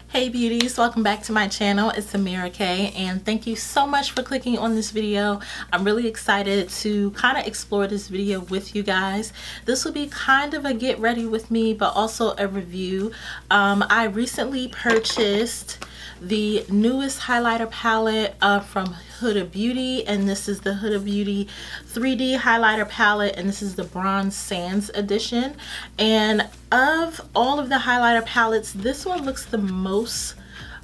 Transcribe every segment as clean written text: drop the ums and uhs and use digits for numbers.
Hey beauties, welcome back to my channel. It's Ameerah and thank you so much for clicking on this video. I'm really excited to kind of explore this video with you guys. This will be kind of a get ready with me, but also a review. I recently purchased the newest highlighter palette from Huda Beauty, and this is the Huda Beauty 3D highlighter palette, and this is the Bronze Sands edition. And of all of the highlighter palettes, this one looks the most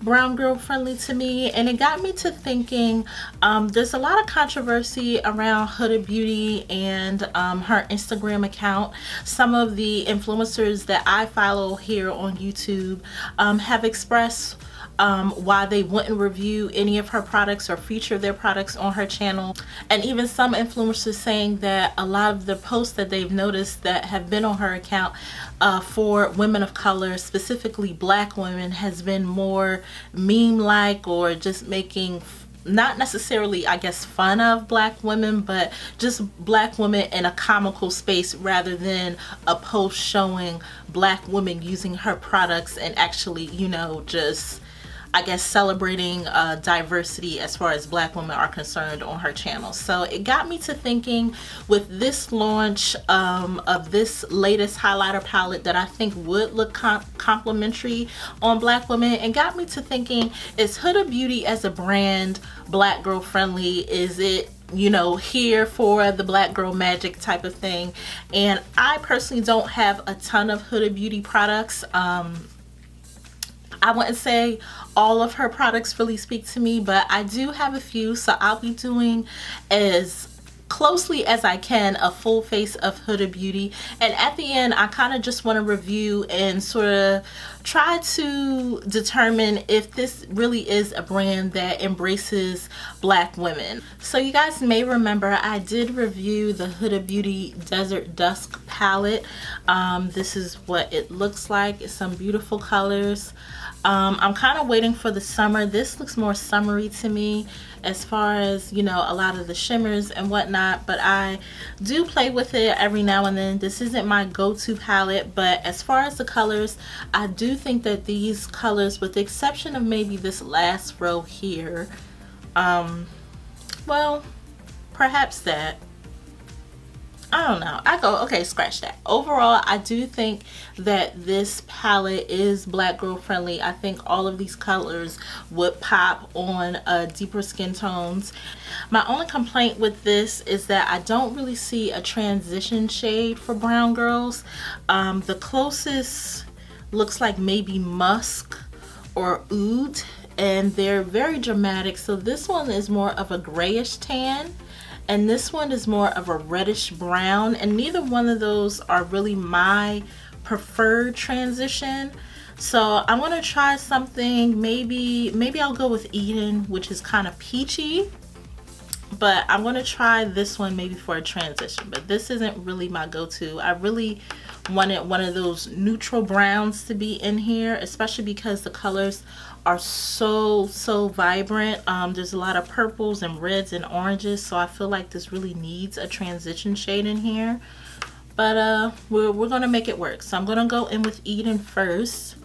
brown girl friendly to me, and it got me to thinking there's a lot of controversy around Huda Beauty and her Instagram account. Some of the influencers that I follow here on YouTube have expressed why they wouldn't review any of her products or feature their products on her channel, and even some influencers saying that a lot of the posts that they've noticed that have been on her account for women of color, specifically black women, has been more meme-like, or just making not necessarily, I guess, fun of black women, but just black women in a comical space, rather than a post showing black women using her products and actually, you know, just, I guess, celebrating diversity as far as black women are concerned on her channel. So it got me to thinking, with this launch of this latest highlighter palette that I think would look complimentary on black women, and got me to thinking, is Huda Beauty as a brand black girl friendly? Is it, you know, here for the black girl magic type of thing? And I personally don't have a ton of Huda Beauty products. I wouldn't say all of her products really speak to me, but I do have a few, so I'll be doing as closely as I can a full face of Huda Beauty. And at the end, I kind of just want to review and sort of try to determine if this really is a brand that embraces black women. So you guys may remember I did review the Huda Beauty Desert Dusk palette. This is what it looks like. It's some beautiful colors. I'm kind of waiting for the summer. This looks more summery to me as far as, you know, a lot of the shimmers and whatnot, but I do play with it every now and then. This isn't my go-to palette, but as far as the colors, I do think that these colors, with the exception of maybe this last row here, well, perhaps that, I don't know. I go, okay, scratch that. Overall, I do think that this palette is black girl friendly. I think all of these colors would pop on deeper skin tones. My only complaint with this is that I don't really see a transition shade for brown girls. The closest looks like maybe musk or oud, and they're very dramatic. So this one is more of a grayish tan, and this one is more of a reddish brown, and neither one of those are really my preferred transition. So I'm gonna try something, maybe I'll go with Eden, which is kind of peachy, but I'm gonna try this one maybe for a transition. But this isn't really my go-to. I really wanted one of those neutral browns to be in here, especially because the colors are so vibrant. There's a lot of purples and reds and oranges, so I feel like this really needs a transition shade in here. But we're gonna make it work. So I'm gonna go in with Eden first.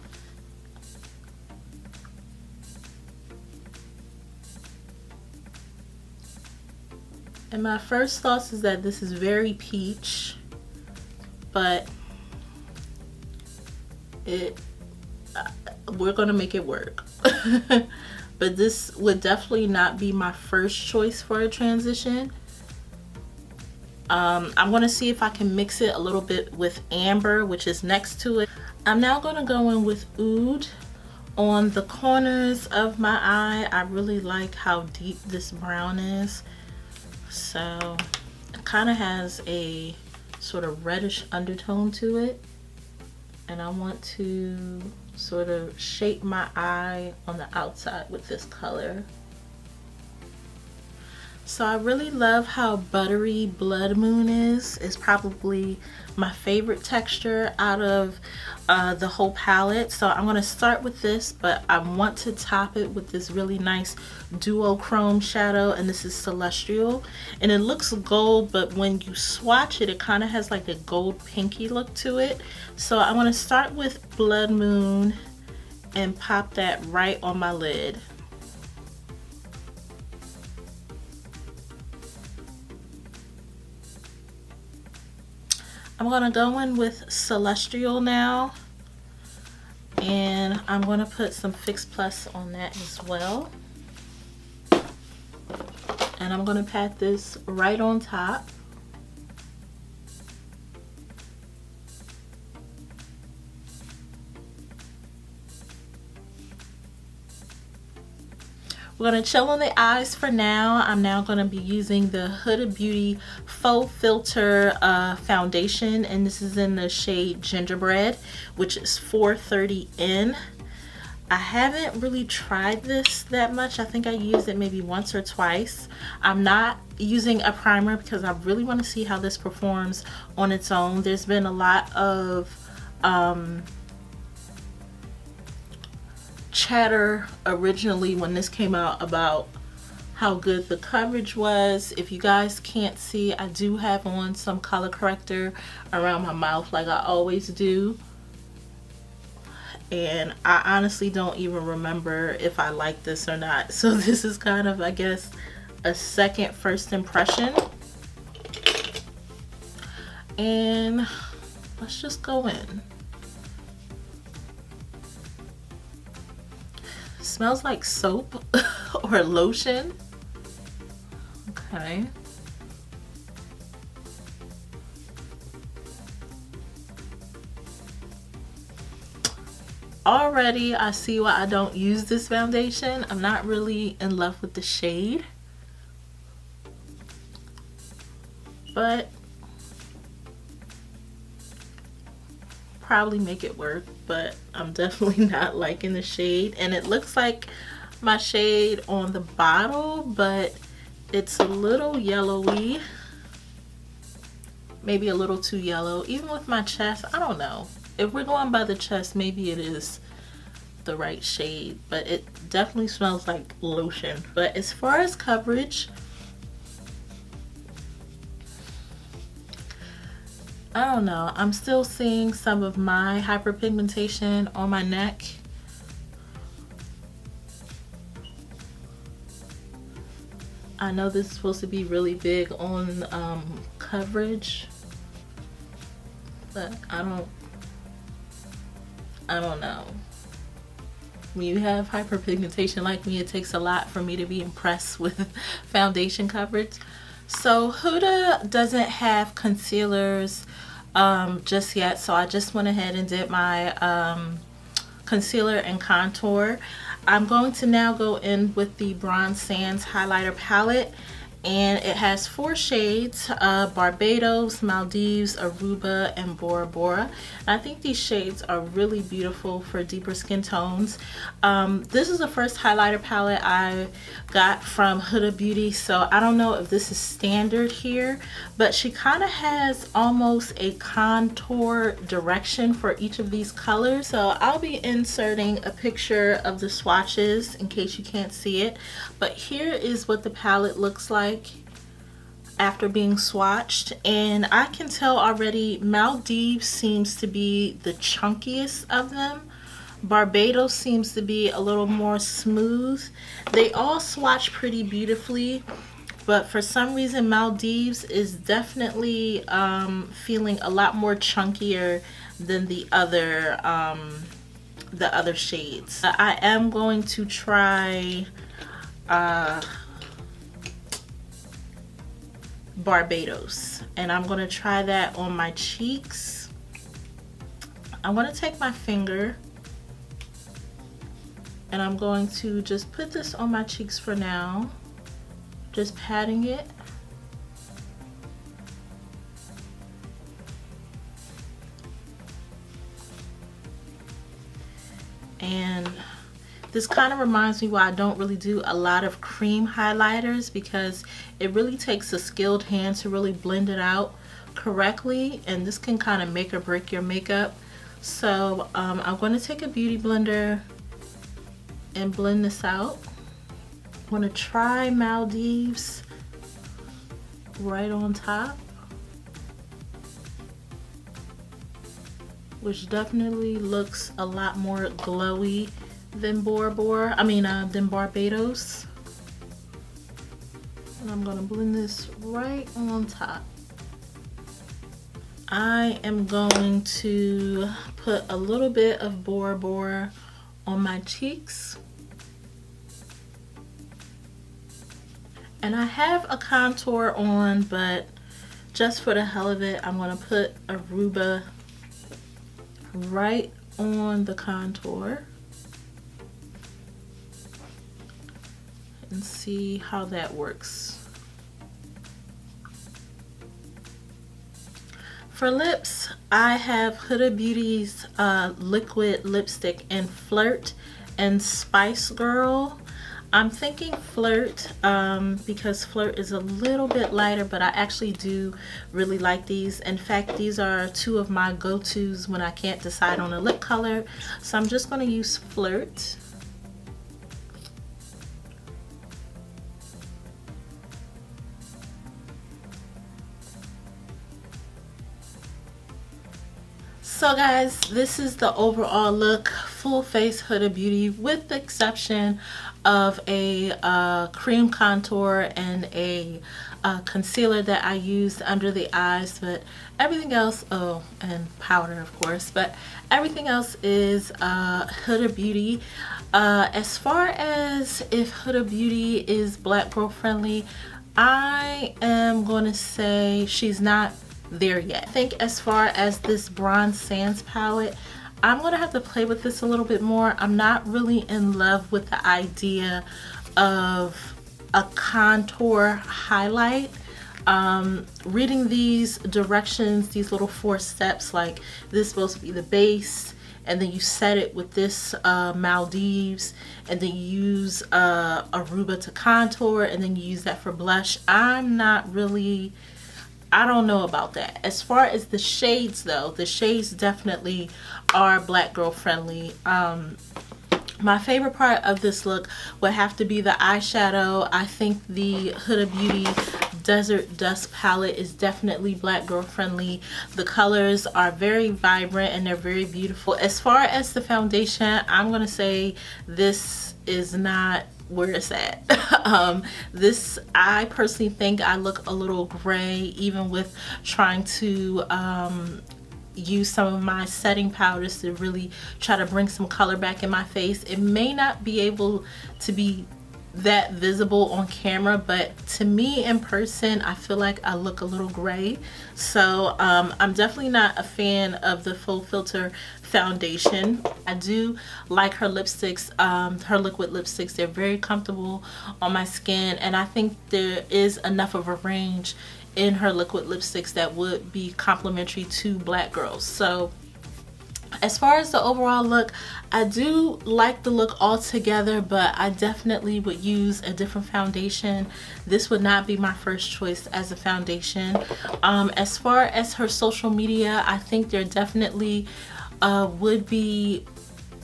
And my first thoughts is that this is very peach, but we're gonna make it work. But this would definitely not be my first choice for a transition. I'm gonna see if I can mix it a little bit with amber, which is next to it. I'm now gonna go in with oud on the corners of my eye. I really like how deep this brown is. So it kind of has a sort of reddish undertone to it, and I want to sort of shape my eye on the outside with this color. So I really love how buttery Blood Moon is. It's probably my favorite texture out of the whole palette. So I'm going to start with this, but I want to top it with this really nice duochrome shadow, and this is Celestial. And it looks gold, but when you swatch it, it kind of has like a gold pinky look to it. So I'm going to start with Blood Moon and pop that right on my lid. I'm gonna go in with Celestial now, and I'm gonna put some Fix Plus on that as well. And I'm gonna pat this right on top. We're going to chill on the eyes for now. I'm now going to be using the Huda Beauty Faux Filter foundation, and this is in the shade Gingerbread, which is 430 in. I haven't really tried this that much. I think I used it maybe once or twice. I'm not using a primer because I really want to see how this performs on its own. There's been a lot of chatter originally when this came out about how good the coverage was. If you guys can't see, I do have on some color corrector around my mouth like I always do, and I honestly don't even remember if I like this or not. So this is kind of, I guess, a second first impression. And let's just go in. Smells like soap or lotion. Okay. Already I see why I don't use this foundation. I'm not really in love with the shade, but probably make it work. But I'm definitely not liking the shade, and it looks like my shade on the bottle, but it's a little yellowy, maybe a little too yellow. Even with my chest, I don't know. If we're going by the chest, maybe it is the right shade, but it definitely smells like lotion. But as far as coverage, I don't know. I'm still seeing some of my hyperpigmentation on my neck. I know this is supposed to be really big on coverage, but I don't know. When you have hyperpigmentation like me, it takes a lot for me to be impressed with foundation coverage. So Huda doesn't have concealers just yet, so I just went ahead and did my concealer and contour. I'm going to now go in with the Bronze Sands highlighter palette, and it has 4 shades: Barbados, Maldives, Aruba, and Bora Bora. And I think these shades are really beautiful for deeper skin tones. This is the first highlighter palette I got from Huda Beauty, so I don't know if this is standard here, but she kind of has almost a contour direction for each of these colors. So I'll be inserting a picture of the swatches in case you can't see it, but here is what the palette looks like after being swatched. And I can tell already Maldives seems to be the chunkiest of them. Barbados seems to be a little more smooth. They all swatch pretty beautifully, but for some reason Maldives is definitely feeling a lot more chunkier than the other shades. I am going to try Barbados, and I'm going to try that on my cheeks. I'm going to take my finger and I'm going to just put this on my cheeks for now, just patting it. And This kind of reminds me why I don't really do a lot of cream highlighters, because it really takes a skilled hand to really blend it out correctly, and this can kind of make or break your makeup. So I'm going to take a beauty blender and blend this out. I'm going to try Maldives right on top, which definitely looks a lot more glowy than than Barbados. And I'm gonna blend this right on top. I am going to put a little bit of Bora Bora on my cheeks. And I have a contour on, but just for the hell of it, I'm gonna put Aruba right on the contour and see how that works. For lips, I have Huda Beauty's liquid lipstick in Flirt and Spice Girl. I'm thinking Flirt because Flirt is a little bit lighter, but I actually do really like these. In fact, these are two of my go-tos when I can't decide on a lip color. So I'm just going to use Flirt. So guys, this is the overall look, full face Huda Beauty, with the exception of a cream contour and a concealer that I used under the eyes, but everything else, oh, and powder of course, but everything else is Huda Beauty. As far as if Huda Beauty is black girl friendly, I am going to say she's not there yet. I think as far as this Bronze Sands palette, I'm gonna have to play with this a little bit more. I'm not really in love with the idea of a contour highlight. Reading these directions, these little 4 steps, like this is supposed to be the base, and then you set it with this Maldives, and then you use Aruba to contour, and then you use that for blush. I don't know about that. As far as the shades though, the shades definitely are black girl friendly. My favorite part of this look would have to be the eyeshadow. I think the Huda Beauty Desert Dusk palette is definitely black girl friendly. The colors are very vibrant and they're very beautiful. As far as the foundation, I'm gonna say this is not where it's at. This, I personally think I look a little gray, even with trying to use some of my setting powders to really try to bring some color back in my face. It may not be able to be that visible on camera, but to me in person I feel like I look a little gray. So I'm definitely not a fan of the full filter foundation. I do like her lipsticks, her liquid lipsticks. They're very comfortable on my skin, and I think there is enough of a range in her liquid lipsticks that would be complimentary to black girls. So as far as the overall look, I do like the look altogether, but I definitely would use a different foundation. This would not be my first choice as a foundation. As far as her social media, I think there definitely would be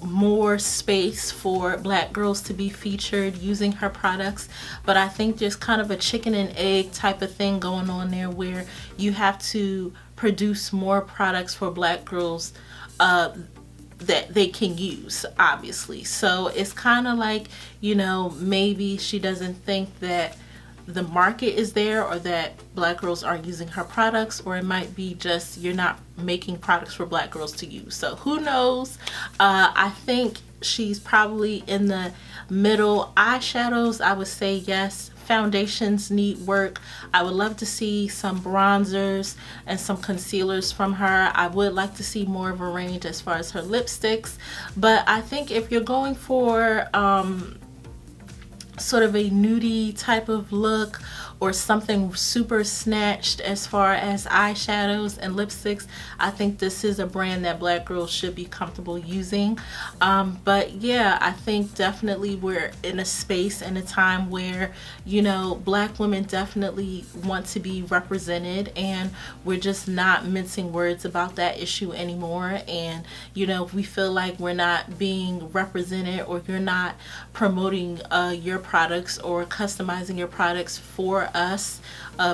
more space for black girls to be featured using her products, but I think there's kind of a chicken and egg type of thing going on there, where you have to produce more products for black girls that they can use, obviously. So it's kind of like, you know, maybe she doesn't think that the market is there, or that black girls aren't using her products, or it might be just you're not making products for black girls to use. So who knows? I think she's probably in the middle. Eyeshadows, I would say yes. Foundations need work. I would love to see some bronzers and some concealers from her. I would like to see more of a range as far as her lipsticks, but I think if you're going for sort of a nudie type of look, or something super snatched as far as eyeshadows and lipsticks, I think this is a brand that black girls should be comfortable using. But yeah, I think definitely we're in a space and a time where, you know, black women definitely want to be represented, and we're just not mincing words about that issue anymore. And you know, if we feel like we're not being represented, or you're not promoting your products or customizing your products for us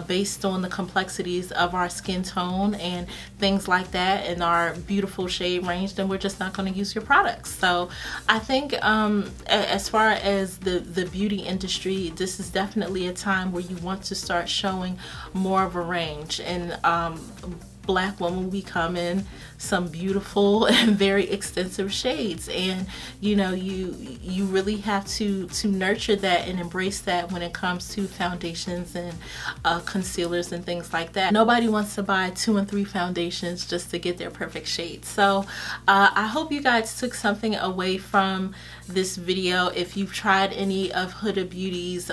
based on the complexities of our skin tone and things like that, and our beautiful shade range, then we're just not going to use your products. So I think as far as the beauty industry, this is definitely a time where you want to start showing more of a range. And black women, we come in some beautiful and very extensive shades, and you know, you really have to nurture that and embrace that when it comes to foundations and concealers and things like that. Nobody wants to buy 2 and 3 foundations just to get their perfect shade. So I hope you guys took something away from this video. If you've tried any of Huda Beauty's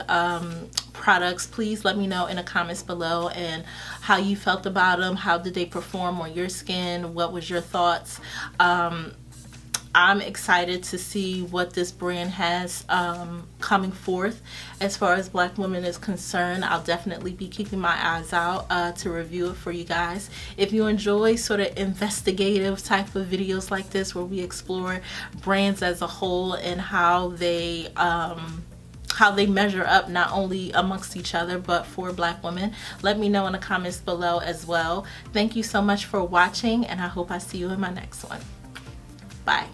products, please let me know in the comments below, and how you felt about them. How did they perform on your skin? What was your thoughts? I'm excited to see what this brand has coming forth as far as black women is concerned. I'll definitely be keeping my eyes out to review it for you guys. If you enjoy sort of investigative type of videos like this, where we explore brands as a whole and how they measure up, not only amongst each other but for black women, let me know in the comments below as well. Thank you so much for watching, and I hope I see you in my next one. Bye.